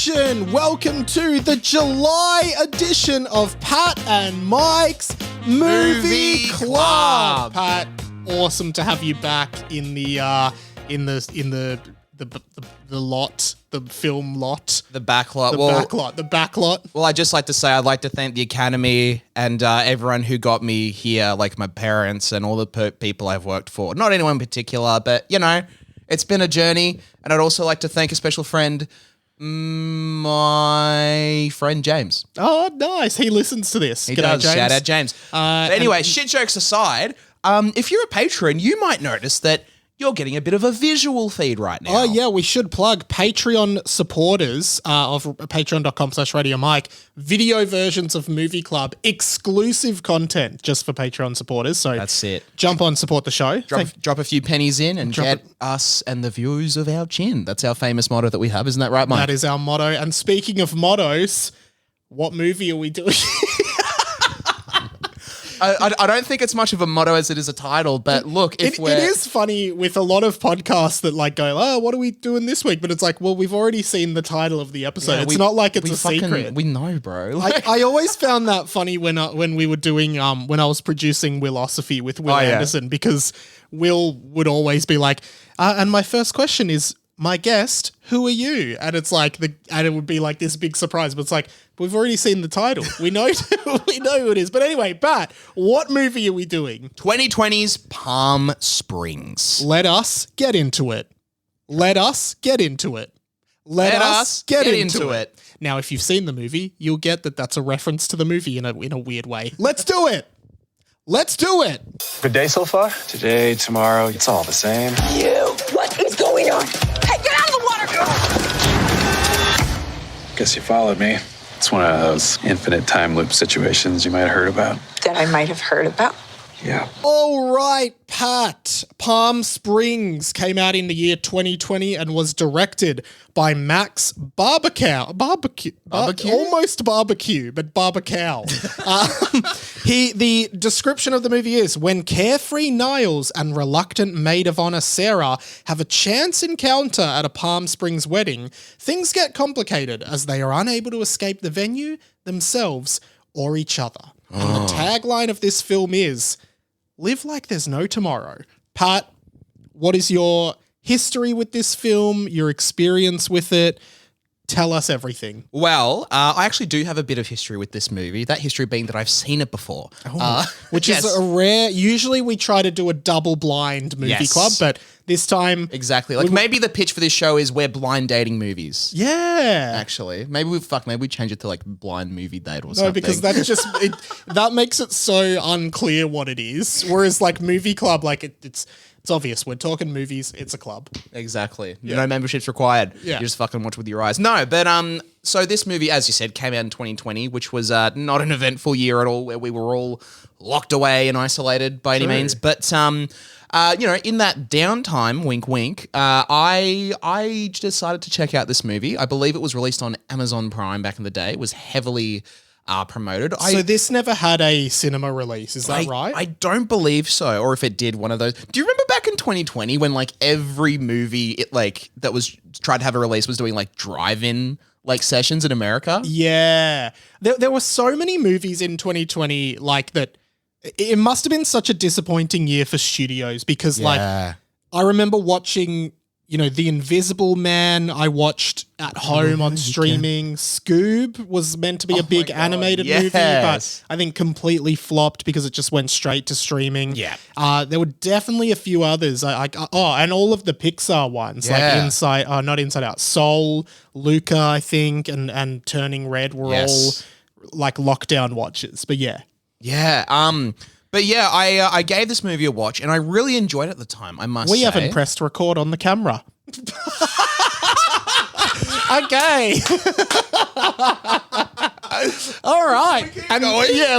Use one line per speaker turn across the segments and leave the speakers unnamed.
Nation, welcome to the July edition of Pat and Mike's Movie Club. Pat, awesome to have you back in the lot, the film lot,
the backlot,
the backlot.
Well, I'd just like to say I'd like to thank the Academy and everyone who got me here, like my parents and all the people I've worked for. Not anyone in particular, but you know, it's been a journey. And I'd also like to thank a special friend, my friend James.
Oh, nice. He listens to this.
He does. James. Shout out James. But anyway, shit jokes aside, if you're a patron, you might notice that you're getting a bit of a visual feed right now.
Oh, yeah, we should plug Patreon supporters of patreon.com/RadioMike, video versions of Movie Club, exclusive content just for Patreon supporters. So
that's it.
Jump on, support the show.
Drop a few pennies in and get us and the views of our chin. That's our famous motto that we have. Isn't that right, Mike?
That is our motto. And speaking of mottos, what movie are we doing?
I don't think it's much of a motto as it is a title, but look, it
is funny with a lot of podcasts that like go, oh, what are we doing this week? But it's like, well, we've already seen the title of the episode. Yeah, it's not like it's a secret.
We know, bro.
I always found that funny when we were doing, when I was producing Willosophy with Will Anderson, because Will would always be like, and my first question is, my guest, who are you? And it's like and it would be like this big surprise, but it's like, we've already seen the title. We know who it is. But anyway, Pat, what movie are we doing?
2020's Palm Springs.
Let us get into it. Let us get into it. Let us get into it. Now, if you've seen the movie, you'll get that that's a reference to the movie in a weird way. Let's do it. Let's do it.
Good day so far? Today, tomorrow, it's all the same.
You, what is going on? Hey, get out of the water!
Guess you followed me. It's one of those infinite time loop situations you might have heard about.
That I might have heard about.
Yeah.
All right, Pat. Palm Springs came out in the year 2020 and was directed by Max Barbakow. Almost barbecue, but Barbakow. The description of the movie is, when carefree Nyles and reluctant maid of honor Sarah have a chance encounter at a Palm Springs wedding, things get complicated as they are unable to escape the venue, themselves, or each other. And the tagline of this film is, live like there's no tomorrow. Pat, what is your history with this film, your experience with it? Tell us everything.
Well, I actually do have a bit of history with this movie, that history being that I've seen it before.
Which is a rare, usually we try to do a double blind movie club, but this time...
Exactly. Like maybe the pitch for this show is we're blind dating movies.
Yeah.
Actually. Maybe we change it to like blind movie date or something.
No, because that's just, that makes it so unclear what it is. Whereas like movie club, like it's obvious. We're talking movies. It's a club.
Exactly. Yeah. No memberships required. Yeah. You just fucking watch with your eyes. No, but so this movie, as you said, came out in 2020, which was not an eventful year at all, where we were all locked away and isolated by any means. But in that downtime, wink, wink, I decided to check out this movie. I believe it was released on Amazon Prime back in the day. It was heavily promoted.
So this never had a cinema release, is that right?
I don't believe so, or if it did, one of those. Do you remember back in 2020 when like every movie that was tried to have a release was doing like drive-in like sessions in America?
Yeah. There were so many movies in 2020 like that. It must have been such a disappointing year for studios because like I remember watching, The Invisible Man, I watched at home on streaming. Scoob was meant to be a big animated movie, but I think completely flopped because it just went straight to streaming. Yeah. There were definitely a few others. And all of the Pixar ones, like not Inside Out, Soul, Luca, I think, and Turning Red were all like lockdown watches. But yeah.
Yeah. I gave this movie a watch and I really enjoyed it at the time, I must say.
We haven't pressed record on the camera. Okay. All right.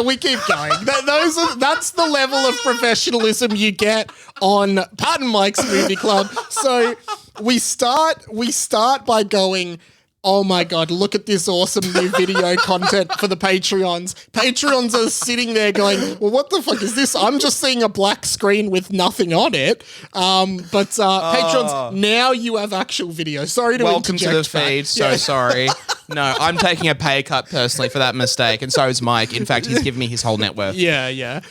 We keep going. That's the level of professionalism you get on Pat and Mike's Movie Club. So we start by going, oh my God, look at this awesome new video content for the Patreons. Patreons are sitting there going, well, what the fuck is this? I'm just seeing a black screen with nothing on it. Patrons, now you have actual video. Sorry to
Welcome to the
interject back.
feed. So sorry. No, I'm taking a pay cut personally for that mistake, and so is Mike. In fact, he's given me his whole net worth.
Yeah.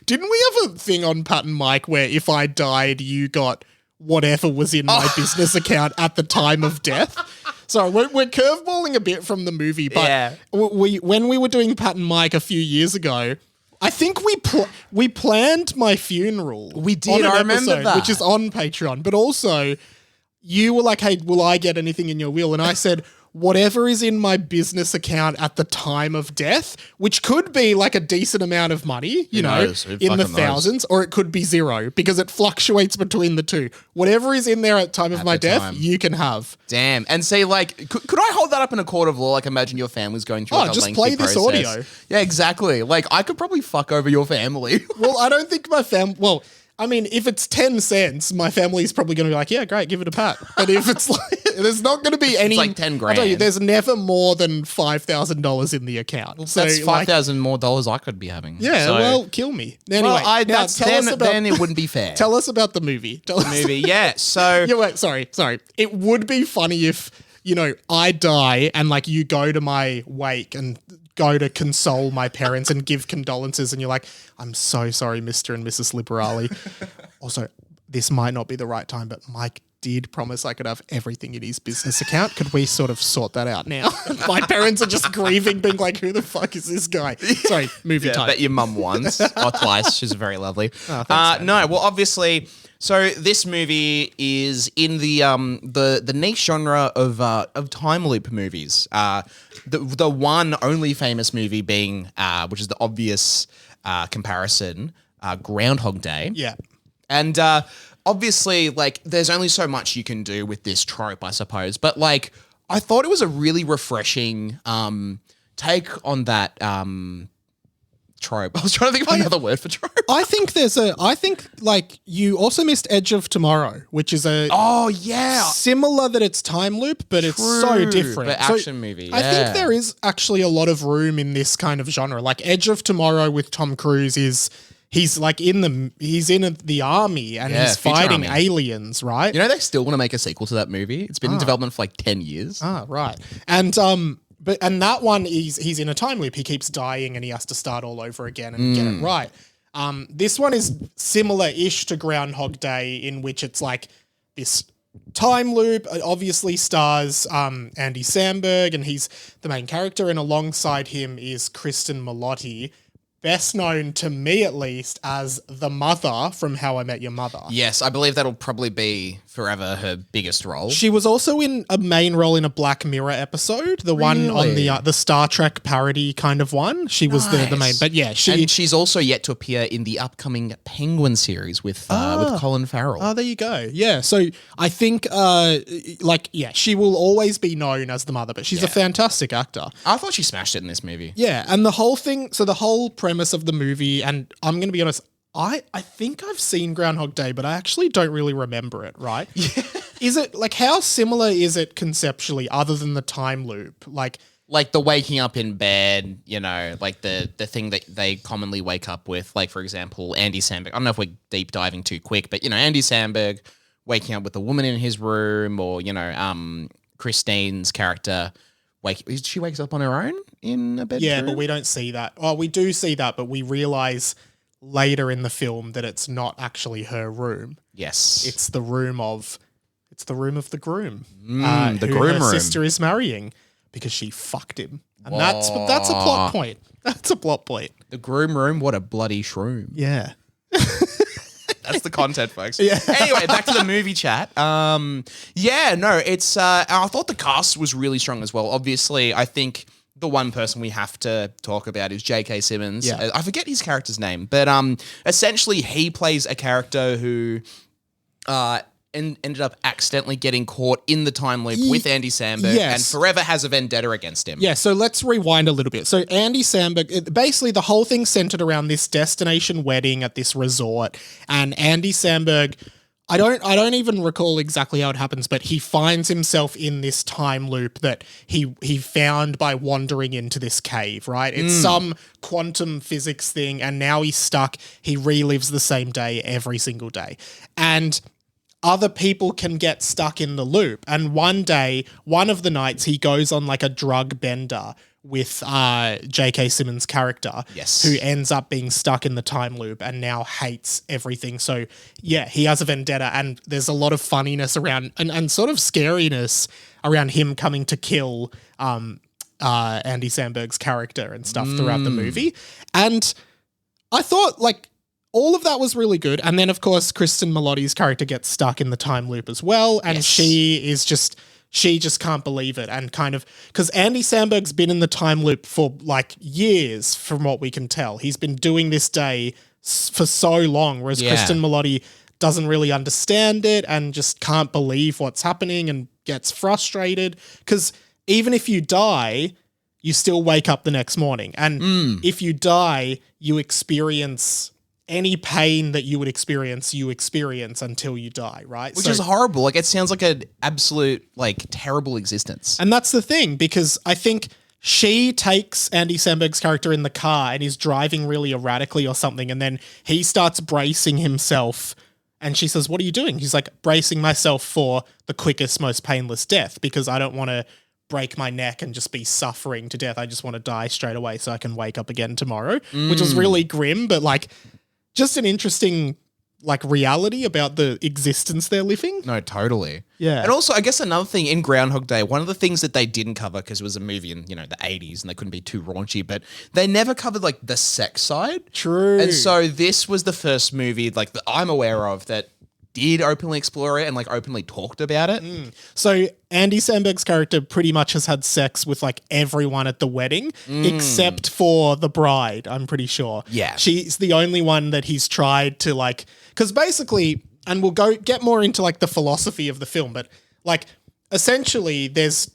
Didn't we have a thing on Pat and Mike where if I died, you got whatever was in my business account at the time of death? So we're curveballing a bit from the movie, but when we were doing Pat and Mike a few years ago, I think we planned my funeral.
We did. I remember that,
which is on Patreon. But also, you were like, "Hey, will I get anything in your will?" And I said, whatever is in my business account at the time of death, which could be like a decent amount of money, in the thousands, or it could be zero because it fluctuates between the two. Whatever is in there at the time of my death, you can have.
Damn. And say, like, could I hold that up in a court of law? Like, imagine your family's going through
just
lengthy
play this
process.
audio.
Yeah, exactly. Like, I could probably fuck over your family.
Well, I don't think my family... Well, I mean, if it's 10 cents, my family's probably going to be like, yeah, great, give it a pat. But if it's like, there's not going to be any...
It's like 10 grand.
I tell you, there's never more than $5,000 in the account.
Well, so that's $5,000 more dollars I could be having.
Yeah, well, kill me. Anyway,
then it wouldn't be fair.
Tell us about the movie.
So...
Yeah, wait, sorry. It would be funny if, I die and like you go to my wake and go to console my parents and give condolences and you're like, I'm so sorry, Mr. and Mrs. Liberali. Also, this might not be the right time, but Mike did promise I could have everything in his business account. Could we sort of sort that out now? My parents are just grieving, being like, who the fuck is this guy? Sorry, movie time.
I bet your mum once or twice. She's very lovely.
Oh, thanks,
no, well, obviously... So this movie is in the niche genre of time loop movies. The one only famous movie being, which is the obvious comparison, Groundhog Day.
Yeah.
And obviously, like, there's only so much you can do with this trope, I suppose. But like, I thought it was a really refreshing take on that trope. I was trying to think of another word for trope.
I think like you also missed Edge of Tomorrow, which is similar that it's time loop, but it's so different.
But action movie. Yeah.
I think there is actually a lot of room in this kind of genre. Like Edge of Tomorrow with Tom Cruise he's like in the army and he's fighting aliens, right?
You know, they still want to make a sequel to that movie. It's been in development for like 10 years.
Right. And and that one he's in a time loop. He keeps dying and he has to start all over again and get it right. This one is similar-ish to Groundhog Day in which it's like this time loop. It obviously stars Andy Samberg and he's the main character, and alongside him is Kristen Milotti, best known to me at least as the mother from How I Met Your Mother.
Yes, I believe that'll probably be forever her biggest role.
She was also in a main role in a Black Mirror episode, the one on the Star Trek parody kind of one. She was the main, but yeah,
and she's also yet to appear in the upcoming Penguin series with Colin Farrell.
Oh, there you go. Yeah, so I think she will always be known as the mother, but she's a fantastic actor.
I thought she smashed it in this movie.
Yeah, and the whole premise of the movie, and I'm going to be honest, I think I've seen Groundhog Day, but I actually don't really remember it, right? Yeah. Is it, like, how similar is it conceptually other than the time loop? Like
the waking up in bed, like the thing that they commonly wake up with, like, for example, Andy Samberg. I don't know if we're deep diving too quick, but, Andy Samberg waking up with a woman in his room, or, Christine's character she wakes up on her own in a bedroom?
Yeah, but we don't see that. Oh, we do see that, but we realize later in the film that it's not actually her room.
Yes.
It's the room of the groom.
The
who
groom
her
room.
sister is marrying because she fucked him. And that's a plot point. That's a plot point.
The groom room, what a bloody shroom.
Yeah.
That's the content, folks. Yeah. Anyway, back to the movie chat. It's I thought the cast was really strong as well. Obviously, I think the one person we have to talk about is J.K. Simmons.
Yeah.
I forget his character's name, but essentially he plays a character who ended up accidentally getting caught in the time loop with Andy Samberg and forever has a vendetta against him.
Yeah, so let's rewind a little bit. So Andy Samberg, basically the whole thing centered around this destination wedding at this resort, and Andy Samberg, I don't even recall exactly how it happens, but he finds himself in this time loop that he found by wandering into this cave, right? It's some quantum physics thing, and now he's stuck. He relives the same day every single day. And other people can get stuck in the loop. And one day, one of the nights, he goes on like a drug bender with J.K. Simmons' character, who ends up being stuck in the time loop and now hates everything. So, yeah, he has a vendetta, and there's a lot of funniness around and sort of scariness around him coming to kill Andy Samberg's character and stuff throughout the movie. And I thought, like, all of that was really good. And then, of course, Kristen Millotti's character gets stuck in the time loop as well, and she just can't believe it, and kind of, because Andy Samberg's been in the time loop for like years, from what we can tell. He's been doing this day for so long, whereas Kristen Millotti doesn't really understand it and just can't believe what's happening and gets frustrated. Because even if you die, you still wake up the next morning. And if you die, you experience any pain that you would experience, until you die, right?
Which is horrible. Like, it sounds like an absolute, like, terrible existence.
And that's the thing, because I think she takes Andy Samberg's character in the car and is driving really erratically or something, and then he starts bracing himself, and she says, "What are you doing?" He's like, "Bracing myself for the quickest, most painless death, because I don't want to break my neck and just be suffering to death. I just want to die straight away so I can wake up again tomorrow," which was really grim, but like, just an interesting, like, reality about the existence they're living.
No, totally.
Yeah.
And also, I guess another thing in Groundhog Day, one of the things that they didn't cover, because it was a movie in, the 80s and they couldn't be too raunchy, but they never covered, like, the sex side.
True.
And so this was the first movie, like, that I'm aware of that did openly explore it and, like, openly talked about it.
So Andy Samberg's character pretty much has had sex with, like, everyone at the wedding except for the bride, I'm pretty sure.
Yeah.
She's the only one that he's tried to, like, because basically, and we'll get more into, like, the philosophy of the film, but, like, essentially there's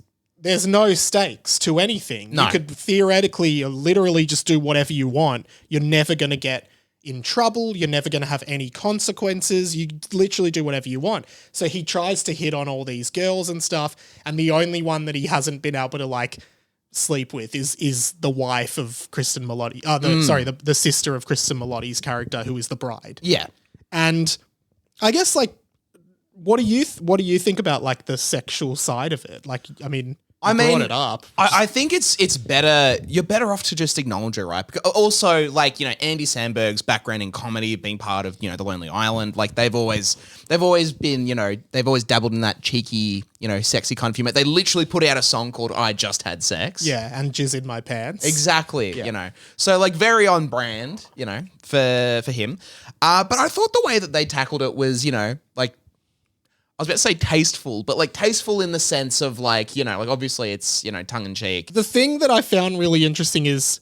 no stakes to anything.
No.
You could theoretically or literally just do whatever you want. You're never going to get in trouble. You're never going to have any consequences. You literally do whatever you want. So he tries to hit on all these girls and stuff, and the only one that he hasn't been able to, like, sleep with is the wife of Kristen Millotti. The sister of Kristen Millotti's character, who is the bride.
Yeah.
And I guess, like, what do you think about, like, the sexual side of it? Like, I mean, brought it up.
I think it's better. You're better off to just acknowledge it, right? Because also, like, Andy Samberg's background in comedy, being part of, The Lonely Island, like, they've always been, they've always dabbled in that cheeky, sexy kind of humor. They literally put out a song called "I Just Had Sex."
Yeah, and jizz in my pants.
Exactly. So, like, very on brand, for him. But I thought the way that they tackled it was, like, I was about to say tasteful, but, like, tasteful in the sense of, like, like, obviously it's, tongue in cheek.
The thing that I found really interesting is,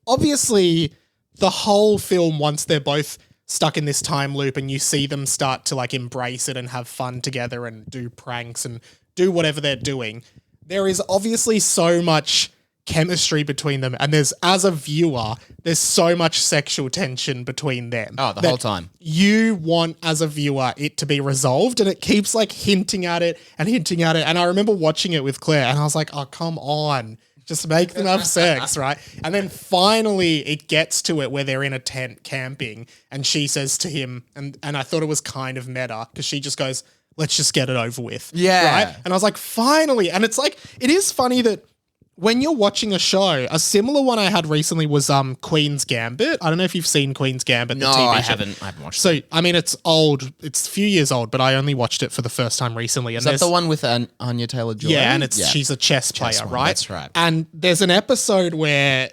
obviously, the whole film, once they're both stuck in this time loop and you see them start to, like, embrace it and have fun together and do pranks and do whatever they're doing, there is obviously so much chemistry between them, and as a viewer, there's so much sexual tension between them.
Oh, the whole time.
You want, as a viewer, it to be resolved, and it keeps, like, hinting at it. And I remember watching it with Claire, and I was like, oh, come on, just make them have sex, right? And then finally it gets to it where they're in a tent camping, and she says to him, and I thought it was kind of meta, because she just goes, let's just get it over with.
Yeah.
Right? And I was like, finally. And it's like, it is funny that when you're watching a show, a similar one I had recently was Queen's Gambit. I don't know if you've seen Queen's Gambit, the TV show.
I haven't watched it.
So, I mean, it's old. It's a few years old, but I only watched it for the first time recently. And
is that the one with Anya Taylor-Joy?
Yeah, and she's a chess player,
one,
right?
That's right.
And there's an episode where,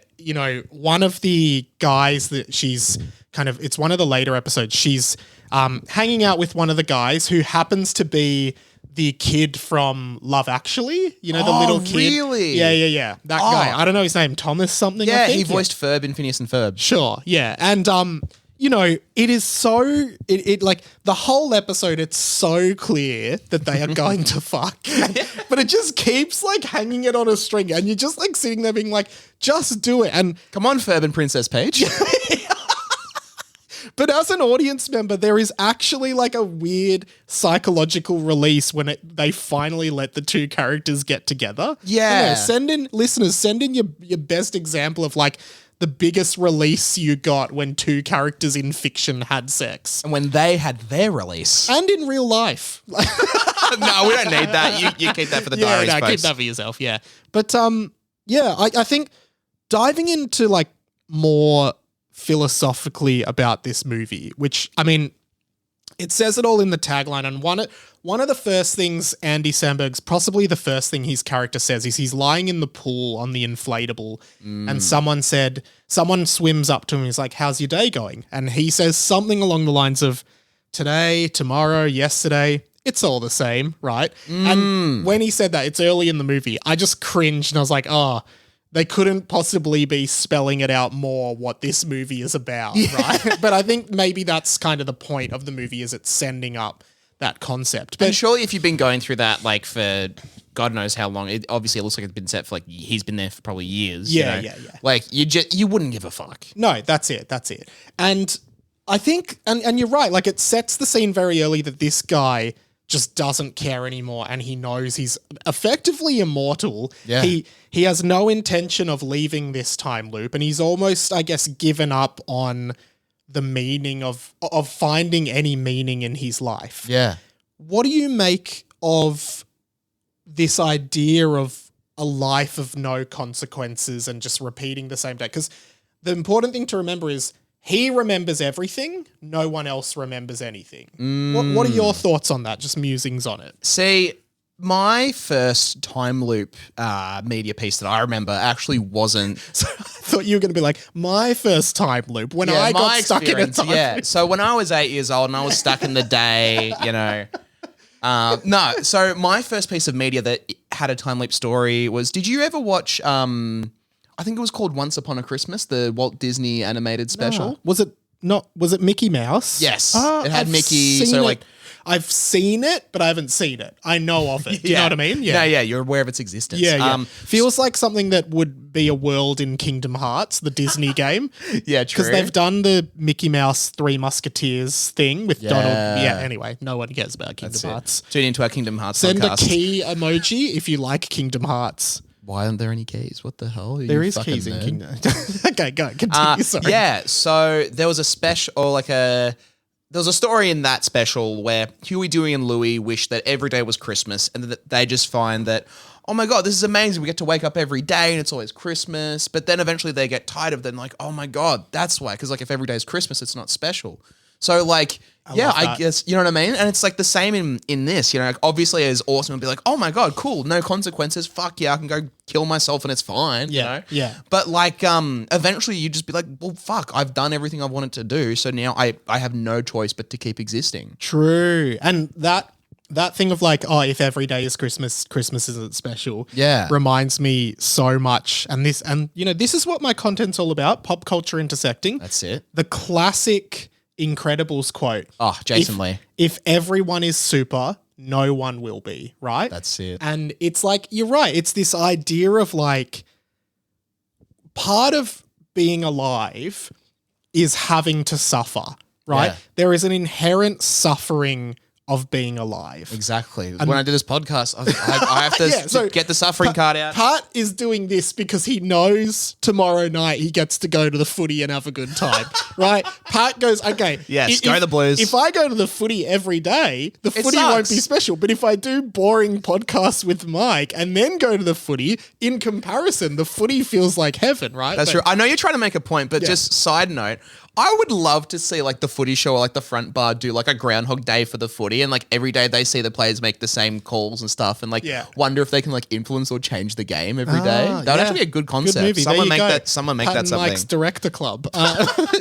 one of the guys that she's it's one of the later episodes, she's hanging out with one of the guys who happens to be the kid from Love Actually, the little kid.
Really?
Yeah. That guy. I don't know his name, Thomas something.
Yeah,
I think.
he voiced Ferb in Phineas and Ferb.
Sure, yeah. And it is so like the whole episode, it's so clear that they are going to fuck. But it just keeps, like, hanging it on a string, and you're just, like, sitting there being like, just do it. And
come on, Ferb and Princess Peach.
But as an audience member, there is actually like a weird psychological release when they finally let the two characters get together.
Yeah.
Send in your best example of like the biggest release you got when two characters in fiction had sex.
And when they had their release.
And in real life.
No, we don't need that. You keep that for the diaries post.
Keep that for yourself, yeah. But I think diving into like more philosophically about this movie, which, I mean, it says it all in the tagline. And one of the first things Andy Samberg's, possibly the first thing his character says is he's lying in the pool on the inflatable and someone swims up to him and he's like, how's your day going? And he says something along the lines of today, tomorrow, yesterday, it's all the same, right? And when he said that, it's early in the movie, I just cringed and I was like, oh, they couldn't possibly be spelling it out more what this movie is about, right? But I think maybe that's kind of the point of the movie, is it's sending up that concept. But
and surely if you've been going through that like for God knows how long, it obviously looks like it's been set for like, he's been there for probably years.
Yeah,
you know?
yeah.
Like you wouldn't give a fuck.
No, that's it. And I think, and you're right, like it sets the scene very early that this guy just doesn't care anymore and he knows he's effectively immortal.
Yeah.
He has no intention of leaving this time loop and he's almost, I guess, given up on the meaning of finding any meaning in his life.
Yeah.
What do you make of this idea of a life of no consequences and just repeating the same day? Because the important thing to remember is he remembers everything. No one else remembers anything. What are your thoughts on that? Just musings on it.
See, my first time loop media piece that I remember actually wasn't.
So I thought you were going to be like, my first time loop when I got stuck in a time loop.
So when I was 8 years old and I was stuck in the day, you know. No, so my first piece of media that had a time loop story was, did you ever watch, I think it was called Once Upon a Christmas, the Walt Disney animated special?
Was it Mickey Mouse?
Yes. It had Mickey, so like...
I've seen it, but I haven't seen it. I know of it. Do you know what I mean?
Yeah, you're aware of its existence.
Yeah. Feels like something that would be a world in Kingdom Hearts, the Disney game.
Yeah, true.
Because they've done the Mickey Mouse Three Musketeers thing with Donald. Yeah, anyway, no one cares about Kingdom Hearts.
Tune into our Kingdom Hearts
Send
podcast.
a key emoji if you like Kingdom Hearts.
Why aren't there any keys? What the hell?
There is keys in Kingdom. Okay, go. Continue. Sorry.
Yeah, so there was a special, or like there was a story in that special where Huey, Dewey, and Louie wish that every day was Christmas, and that they just find that, oh my God, this is amazing. We get to wake up every day and it's always Christmas. But then eventually they get tired of them, like, oh my God, that's why. Because like if every day is Christmas, it's not special. So like, I guess, you know what I mean? And it's like the same in this, you know, like obviously it's awesome and be like, oh my God, cool, no consequences. Fuck yeah, I can go kill myself and it's fine, you know?
Yeah.
But like, eventually you just be like, well, fuck, I've done everything I wanted to do. So now I have no choice but to keep existing.
True. And that thing of like, oh, if every day is Christmas, Christmas isn't special.
Yeah.
Reminds me so much. And you know, this is what my content's all about, pop culture intersecting.
That's it.
The classic Incredibles quote.
Oh, Jason Lee.
If everyone is super, no one will be, right?
That's it.
And it's like, you're right. It's this idea of like, part of being alive is having to suffer, right?
Yeah.
There is an inherent suffering of being alive.
Exactly. When I do this podcast, I have to get the suffering card out.
Pat is doing this because he knows tomorrow night he gets to go to the footy and have a good time, right? Pat goes, okay.
Yes, go the Blues.
If I go to the footy every day, the footy won't be special. But if I do boring podcasts with Mike and then go to the footy, in comparison, the footy feels like heaven, right?
That's true. I know you're trying to make a point, but just side note, I would love to see like the footy show or like the front bar do like a Groundhog Day for the footy, and like every day they see the players make the same calls and stuff, and like wonder if they can like influence or change the game every day. That would actually be a good concept.
Good movie.
Someone make
go.
that. Someone make
Pat
that something.
Mike's Director Club.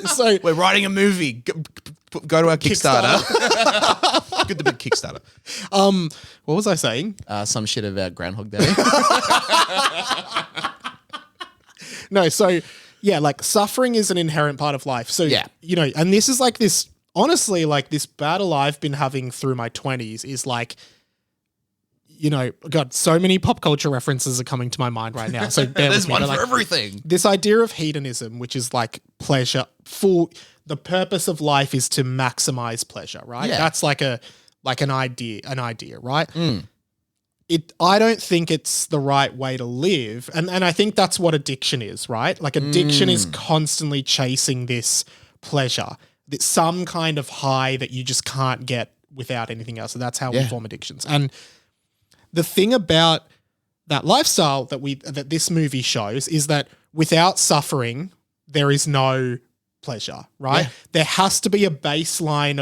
So
we're writing a movie. Go to our Kickstarter. Good, the big Kickstarter.
What was I saying?
Some shit about Groundhog Day.
No, so yeah, like suffering is an inherent part of life. So, you know, and this is like this, honestly, like this battle I've been having through my 20s is like, God, so many pop culture references are coming to my mind right now. So bear
There's
with me.
one for everything.
This idea of hedonism, which is like pleasure, the purpose of life is to maximize pleasure, right?
Yeah.
That's like an idea, right? I don't think it's the right way to live. And I think that's what addiction is, right? Like addiction is constantly chasing this pleasure, some kind of high that you just can't get without anything else. So that's how we form addictions. And the thing about that lifestyle that this movie shows is that without suffering, there is no pleasure, right? Yeah. There has to be a baseline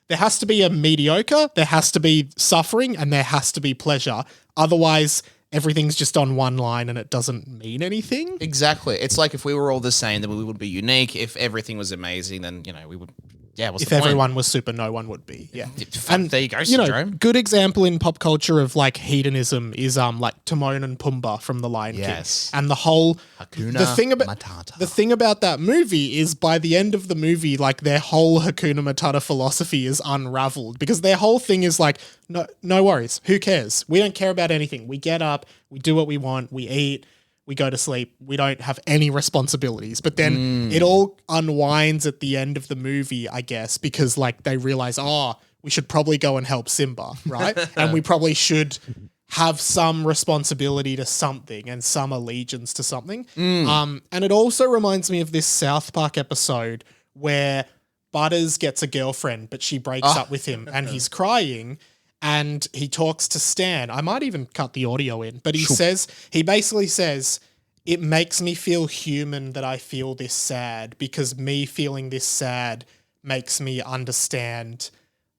there has to be a mediocre, there has to be suffering, and there has to be pleasure. Otherwise, everything's just on one line and it doesn't mean anything.
Exactly. It's like if we were all the same, then we would be unique. If everything was amazing, then, we would... Yeah, what's
if
the point?
everyone was super, no one would be. Yeah.
And there you go, syndrome.
Good example in pop culture of like hedonism is like Timon and Pumbaa from The Lion King. And the whole the thing about that movie is by the end of the movie, like their whole Hakuna Matata philosophy is unraveled because their whole thing is like, no worries, who cares? We don't care about anything. We get up, we do what we want, we eat, we go to sleep. We don't have any responsibilities. But then it all unwinds at the end of the movie, I guess, because like they realize, we should probably go and help Simba, right? And we probably should have some responsibility to something and some allegiance to something. And it also reminds me of this South Park episode where Butters gets a girlfriend, but she breaks up with him and he's crying. And he talks to Stan. I might even cut the audio in, but he basically says, it makes me feel human that I feel this sad because me feeling this sad makes me understand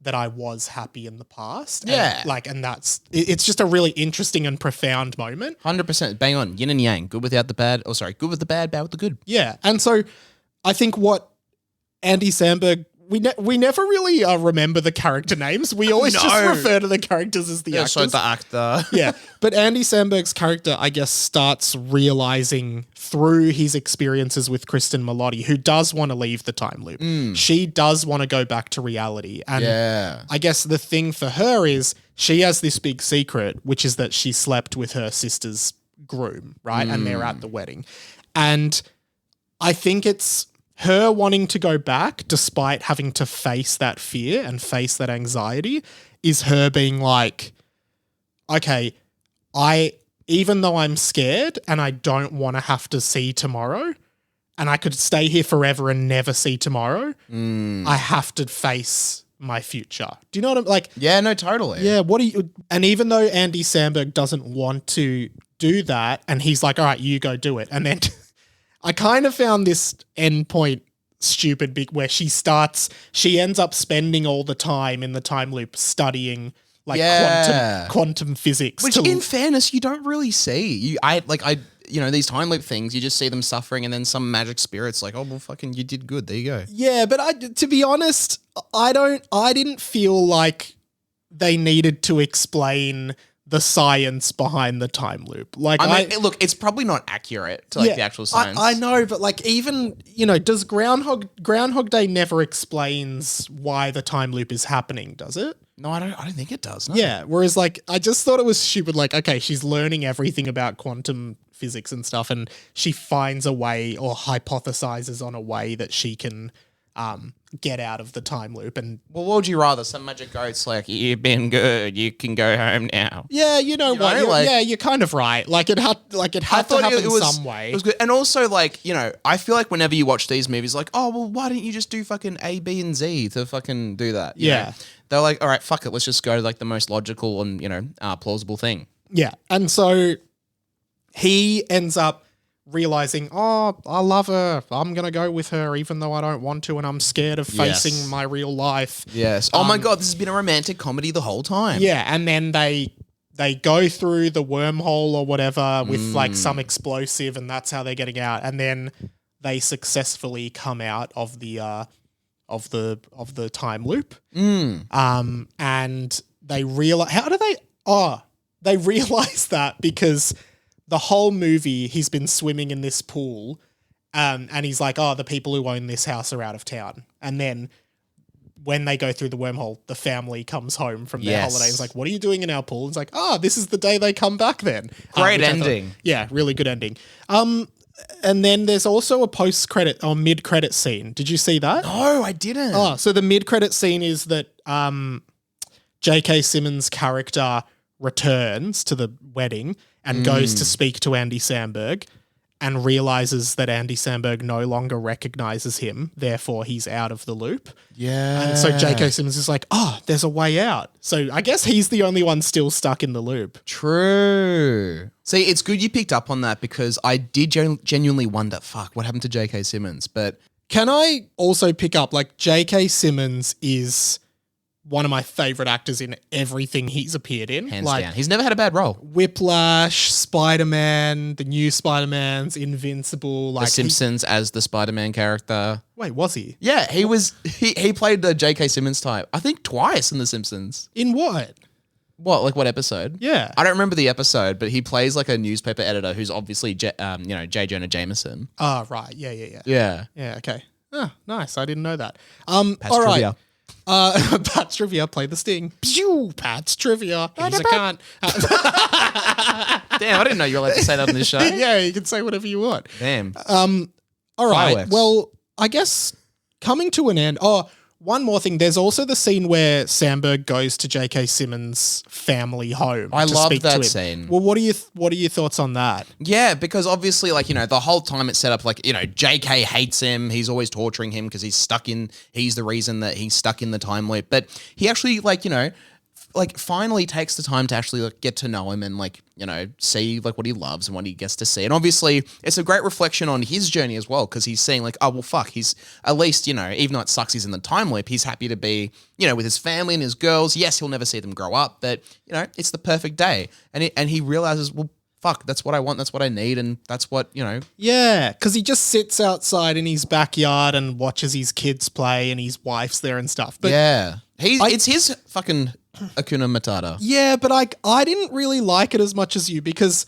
that I was happy in the past.
Yeah.
And that's, it's just a really interesting and profound moment.
100%. Bang on. Yin and yang. Good without the bad. Good with the bad with the good.
Yeah. And so I think what Andy Samberg, we never really remember the character names. We always just refer to the characters as the actors.
So the actor.
Yeah. But Andy Samberg's character, I guess, starts realizing through his experiences with Kristen Milotti, who does want to leave the time loop. She does want to go back to reality. And I guess the thing for her is she has this big secret, which is that she slept with her sister's groom, right? And they're at the wedding. And I think it's her wanting to go back despite having to face that fear and face that anxiety is her being like, okay, even though I'm scared and I don't want to have to see tomorrow and I could stay here forever and never see tomorrow, I have to face my future. Do you know what I'm like?
Yeah, no, totally.
Yeah. And even though Andy Samberg doesn't want to do that and he's like, all right, you go do it. And then I kind of found this endpoint stupid where she ends up spending all the time in the time loop studying like quantum physics.
Which in fairness, you don't really see. These time loop things, you just see them suffering and then some magic spirit's like, oh, well, fucking you did good. There you go.
Yeah, but to be honest, I didn't feel like they needed to explain the science behind the time loop. Like,
look, it's probably not accurate to the actual science.
I know, but like even, does Groundhog Day never explains why the time loop is happening, does it?
No, I don't think it does. No.
Yeah, whereas like I just thought it was stupid. Like, okay, she's learning everything about quantum physics and stuff, and she finds a way or hypothesizes on a way that she can get out of the time loop. And
well, what would you rather? Some magic goat's like, you've been good, you can go home now.
Yeah, you're kind of right. Like it had to happen some way.
It was good. And also I feel like whenever you watch these movies, like, oh well, why didn't you just do fucking A, B, and Z to fucking do that? You know? They're like, all right, fuck it, let's just go to like the most logical and plausible thing.
Yeah. And so he ends up realizing, oh, I love her. I'm going to go with her even though I don't want to and I'm scared of facing my real life.
Yes. Oh my God, this has been a romantic comedy the whole time.
Yeah, and then they go through the wormhole or whatever with like some explosive and that's how they're getting out. And then they successfully come out of the time loop. And they realize, they realize that because the whole movie, he's been swimming in this pool, and he's like, oh, the people who own this house are out of town. And then when they go through the wormhole, the family comes home from their
Yes.
holiday. It's like, what are you doing in our pool? It's like, this is the day they come back then.
Great
Which I thought-
ending.
yeah, really good ending. And then there's also a post-credit or mid-credit scene. Did you see that?
No, I didn't.
Oh, so the mid-credit scene is that J.K. Simmons' character returns to the wedding and goes to speak to Andy Samberg and realizes that Andy Samberg no longer recognizes him, therefore he's out of the loop.
Yeah.
And so J.K. Simmons is like, there's a way out. So I guess he's the only one still stuck in the loop.
True. See, it's good you picked up on that because I did genuinely wonder, what happened to J.K. Simmons? But
Can I also pick up, like, J.K. Simmons is one of my favorite actors in everything he's appeared in.
hands
like,
down, he's never had a bad role.
Whiplash, Spider-Man, the new Spider-Man's, Invincible. Like
The Simpsons as the Spider-Man character.
Wait, was he?
Yeah, he played the J.K. Simmons type, I think twice in The Simpsons.
In what?
What, like what episode?
Yeah.
I don't remember the episode, but he plays like a newspaper editor who's obviously, J. Jonah Jameson.
Oh, right. Yeah.
Yeah.
Yeah, okay. Oh, nice. I didn't know that.
Pat's
all right.
trivia.
Pat's Trivia, play the sting. Pew! Pat's Trivia. He's a cunt.
Damn, I didn't know you were allowed to say that on this show.
Yeah, you can say whatever you want.
Damn.
All right.
Fireworks.
Well, I guess coming to an end. Oh, one more thing. There's also the scene where Samberg goes to J.K. Simmons' family home.
I
to
love
speak to
that
him.
scene.
Well, what are your thoughts on that?
Yeah, because obviously, like, the whole time it's set up like, JK hates him. He's always torturing him because he's the reason that he's stuck in the time loop. But he actually, finally takes the time to actually get to know him and see what he loves and what he gets to see. And obviously it's a great reflection on his journey as well, because he's seeing he's at least, even though it sucks he's in the time loop, he's happy to be, with his family and his girls. Yes, he'll never see them grow up, but it's the perfect day. And he realizes, well, fuck, that's what I want, that's what I need, and that's what,
Yeah, because he just sits outside in his backyard and watches his kids play and his wife's there and stuff. But
yeah. It's his fucking Hakuna Matata.
yeah, but I didn't really like it as much as you because,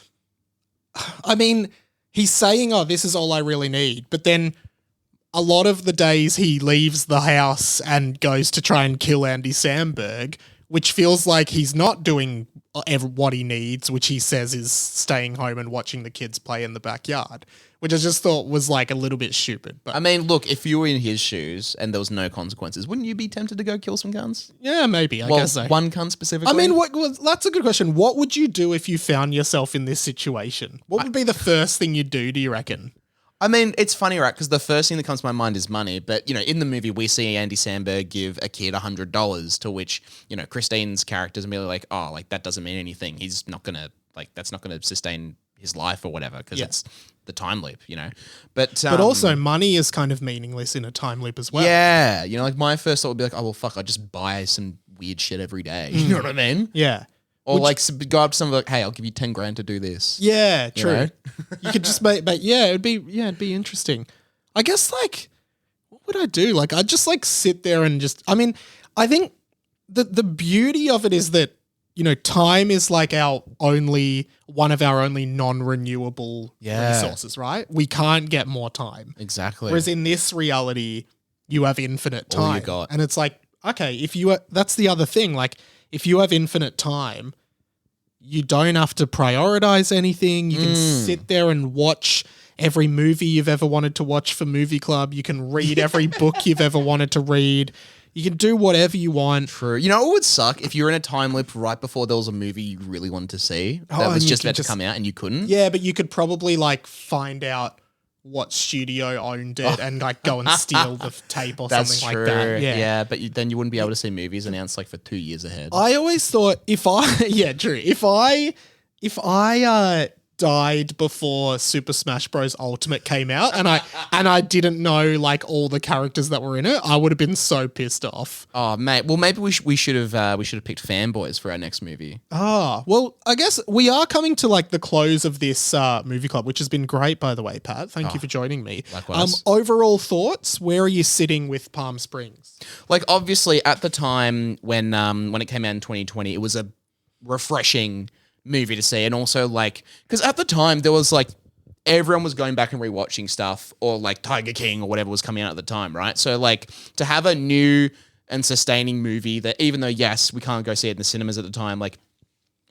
I mean, he's saying, this is all I really need. But then a lot of the days he leaves the house and goes to try and kill Andy Samberg, which feels like he's not doing what he needs, which he says is staying home and watching the kids play in the backyard, which I just thought was a little bit stupid. But
I mean, look, if you were in his shoes and there was no consequences, wouldn't you be tempted to go kill some guns?
yeah, maybe. I guess so.
One gun specifically?
I mean, that's a good question. What would you do if you found yourself in this situation? What would be the first thing you'd do you reckon?
I mean, it's funny, right? Because the first thing that comes to my mind is money. But, in the movie, we see Andy Samberg give a kid $100, to which, Christine's character's immediately like, that doesn't mean anything. He's not going to, that's not going to sustain his life or whatever, because it's the time loop, But
also money is kind of meaningless in a time loop as well.
yeah, my first thought would be like, oh, well, fuck, I just buy some weird shit every day. You know what I mean?
Yeah.
Or go up to someone hey, I'll give you 10 grand to do this.
Yeah, true.
know?
You could just make it'd be interesting. I guess what would I do? I'd just sit there and I think the beauty of it is that, time is one of our only non-renewable resources, right? We can't get more time.
Exactly.
Whereas in this reality, you have infinite time.
All you got.
And it's okay, that's the other thing. If you have infinite time, you don't have to prioritize anything. You can sit there and watch every movie you've ever wanted to watch for Movie Club. You can read every book you've ever wanted to read. You can do whatever you want.
True. You know what would suck? If you were in a time loop right before there was a movie you really wanted to see that was
and
just about to come out and you couldn't.
Yeah, but you could probably find out what studio owned it and go and steal the tape or
That's
something
true.
like that. Yeah.
But then you wouldn't be able to see movies announced for 2 years ahead.
I always thought if I died before Super Smash Bros. Ultimate came out and I didn't know all the characters that were in it, I would have been so pissed off.
Oh, mate. Well, maybe we should have picked Fanboys for our next movie.
Ah, well, I guess we are coming to the close of this movie club, which has been great, by the way, Pat. Thank you for joining me.
Likewise.
Overall thoughts, where are you sitting with Palm Springs?
Obviously at the time when it came out in 2020, it was a refreshing movie to see, and also because at the time there was everyone was going back and rewatching stuff, or Tiger King or whatever was coming out at the time, right? So to have a new and sustaining movie that even though, yes, we can't go see it in the cinemas at the time, like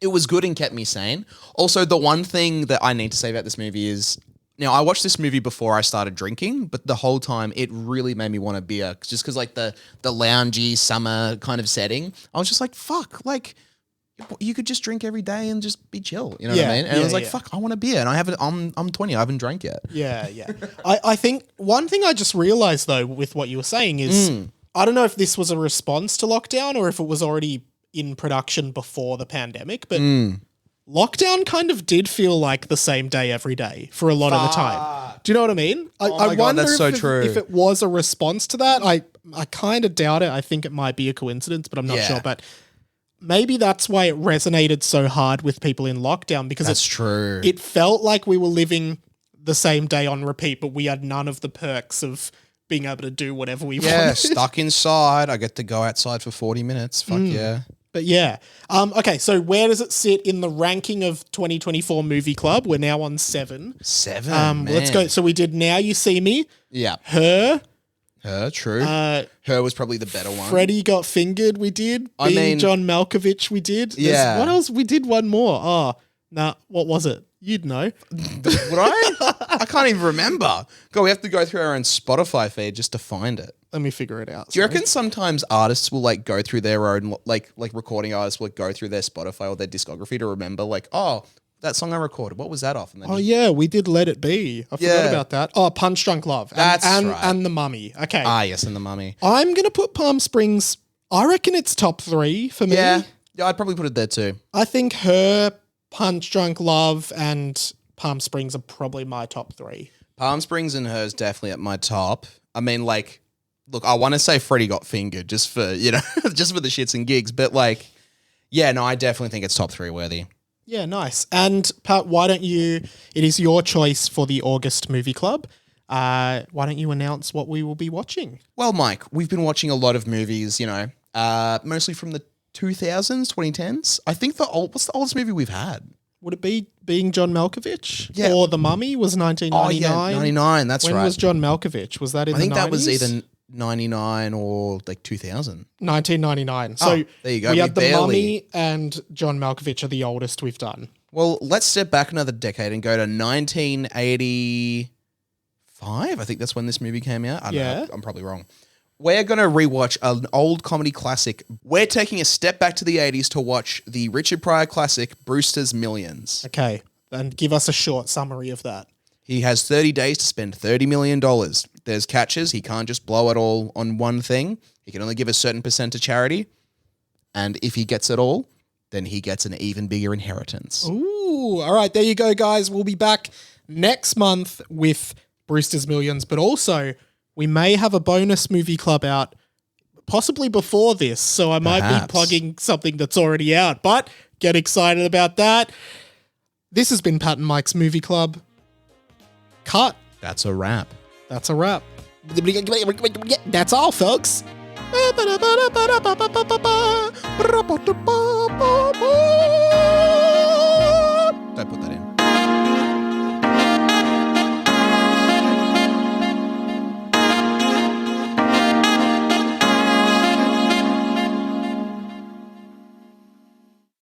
it was good and kept me sane. Also, the one thing that I need to say about this movie is, now I watched this movie before I started drinking, but the whole time it really made me want a beer just because like the loungy summer kind of setting. I was just like, fuck, like you could just drink every day and just be chill. You know what I mean? And I was like, fuck, I want a beer. And I'm 20. I haven't drank yet.
Yeah, yeah. I think one thing I just realized though with what you were saying is, I don't know if this was a response to lockdown or if it was already in production before the pandemic, but lockdown kind of did feel like the same day every day for a lot of the time. Do you know what I mean? I wonder
that's so true.
If it was a response to that. I kind of doubt it. I think it might be a coincidence, but I'm not sure. But maybe that's why it resonated so hard with people in lockdown, because
that's true.
It felt like we were living the same day on repeat, but we had none of the perks of being able to do whatever we wanted.
Yeah, stuck inside. I get to go outside for 40 minutes. Fuck yeah.
But yeah. Okay, so where does it sit in the ranking of 2024 Movie Club? We're now on 7.
7, man.
Let's go. So we did Now You See Me.
Yeah.
Her,
true. Her was probably the better one.
Freddie Got Fingered, we did. Being John Malkovich, we did.
Yeah.
What else? We did one more. Oh, nah, what was it? You'd know.
Would I? I can't even remember. God, we have to go through our own Spotify feed just to find it.
Let me figure it out.
Do you reckon sometimes artists will like go through their own, like recording artists will go through their Spotify or their discography to remember like, oh, that song I recorded, what was that off? And then
yeah, we did Let It Be. I forgot about that. Oh, Punch Drunk Love.
That's
right.
And
The Mummy. Okay.
Yes, and The Mummy.
I'm going to put Palm Springs, I reckon it's top 3 for me.
Yeah, I'd probably put it there too.
I think Her, Punch Drunk Love, and Palm Springs are probably my top 3.
Palm Springs and Her's definitely at my top. I mean, like, look, I want to say Freddie Got Fingered just for, just for the shits and gigs. But like, yeah, no, I definitely think it's top 3 worthy.
Yeah, nice. And Pat, why don't you, it is your choice for the August Movie Club. Why don't you announce what we will be watching?
Well, Mike, we've been watching a lot of movies, mostly from the 2000s, 2010s. I think what's the oldest movie we've had?
Would it be Being John Malkovich?
Yeah.
Or The Mummy was 1999?
Oh, yeah, 99, that's right.
When was John Malkovich? Was that in the 90s?
I think that was either 99 or like 2000.
1999. So
there you go.
We had The Mummy and John Malkovich are the oldest we've done.
Well, let's step back another decade and go to 1985. I think that's when this movie came out. I don't know. I'm probably wrong. We're going to rewatch an old comedy classic. We're taking a step back to the 80s to watch the Richard Pryor classic, Brewster's Millions.
Okay, and give us a short summary of that.
He has 30 days to spend $30 million. There's catches. He can't just blow it all on one thing. He can only give a certain percent to charity. And if he gets it all, then he gets an even bigger inheritance.
Ooh, all right, there you go, guys. We'll be back next month with Brewster's Millions, but also we may have a bonus movie club out possibly before this, so I might be plugging something that's already out, but get excited about that. This has been Pat and Mike's Movie Club. Cut.
That's a wrap.
That's a wrap. That's all, folks.